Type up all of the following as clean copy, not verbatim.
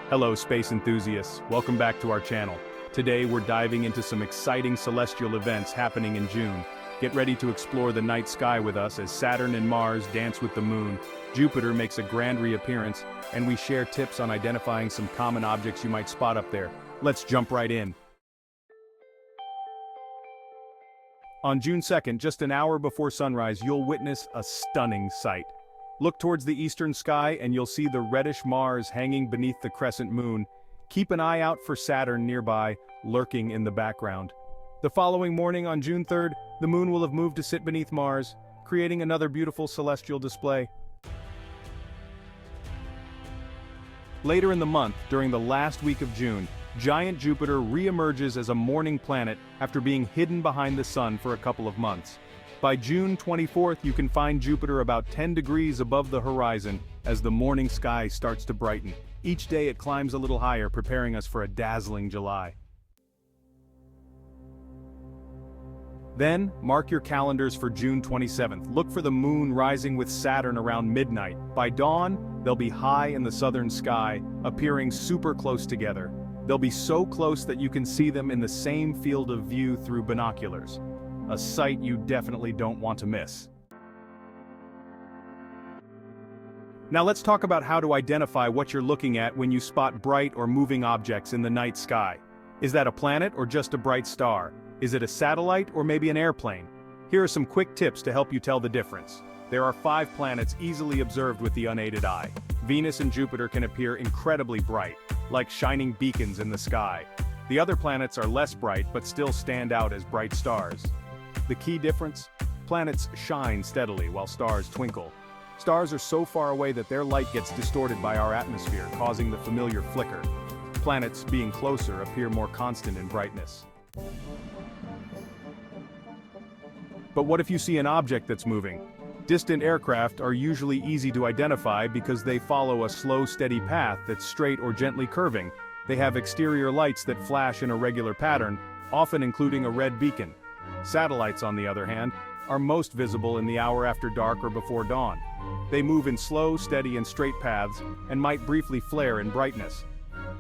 Hello space enthusiasts, welcome back to our channel. Today we're diving into some exciting celestial events happening in June. Get ready to explore the night sky with us as Saturn and Mars dance with the moon, Jupiter makes a grand reappearance, and we share tips on identifying some common objects you might spot up there. Let's jump right in. On June 2nd, just an hour before sunrise, you'll witness a stunning sight. Look towards the eastern sky and you'll see the reddish Mars hanging beneath the crescent moon. Keep an eye out for Saturn nearby, lurking in the background. The following morning on June 3rd, the moon will have moved to sit beneath Mars, creating another beautiful celestial display. Later in the month, during the last week of June, giant Jupiter re-emerges as a morning planet after being hidden behind the sun for a couple of months. By June 24th, you can find Jupiter about 10 degrees above the horizon as the morning sky starts to brighten. Each day it climbs a little higher, preparing us for a dazzling July. Then, mark your calendars for June 27th. Look for the moon rising with Saturn around midnight. By dawn, they'll be high in the southern sky, appearing super close together. They'll be so close that you can see them in the same field of view through binoculars. A sight you definitely don't want to miss. Now let's talk about how to identify what you're looking at when you spot bright or moving objects in the night sky. Is that a planet or just a bright star? Is it a satellite or maybe an airplane? Here are some quick tips to help you tell the difference. There are 5 planets easily observed with the unaided eye. Venus and Jupiter can appear incredibly bright, like shining beacons in the sky. The other planets are less bright but still stand out as bright stars. The key difference? Planets shine steadily while stars twinkle. Stars are so far away that their light gets distorted by our atmosphere, causing the familiar flicker. Planets, being closer, appear more constant in brightness. But what if you see an object that's moving? Distant aircraft are usually easy to identify because they follow a slow, steady path that's straight or gently curving. They have exterior lights that flash in a regular pattern, often including a red beacon. Satellites, on the other hand, are most visible in the hour after dark or before dawn. They move in slow, steady, and straight paths, and might briefly flare in brightness.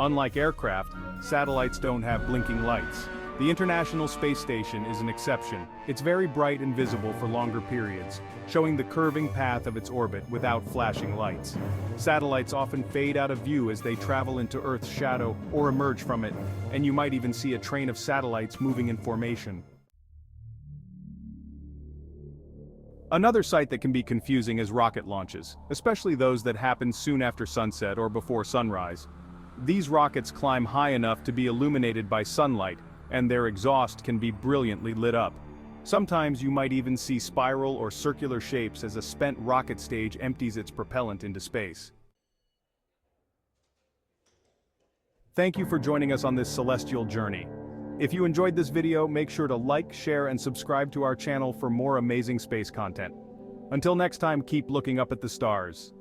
Unlike aircraft, satellites don't have blinking lights. The International Space Station is an exception. It's very bright and visible for longer periods, showing the curving path of its orbit without flashing lights. Satellites often fade out of view as they travel into Earth's shadow or emerge from it, and you might even see a train of satellites moving in formation. Another sight that can be confusing is rocket launches, especially those that happen soon after sunset or before sunrise. These rockets climb high enough to be illuminated by sunlight, and their exhaust can be brilliantly lit up. Sometimes you might even see spiral or circular shapes as a spent rocket stage empties its propellant into space. Thank you for joining us on this celestial journey. If you enjoyed this video, make sure to like, share, and subscribe to our channel for more amazing space content. Until next time, keep looking up at the stars.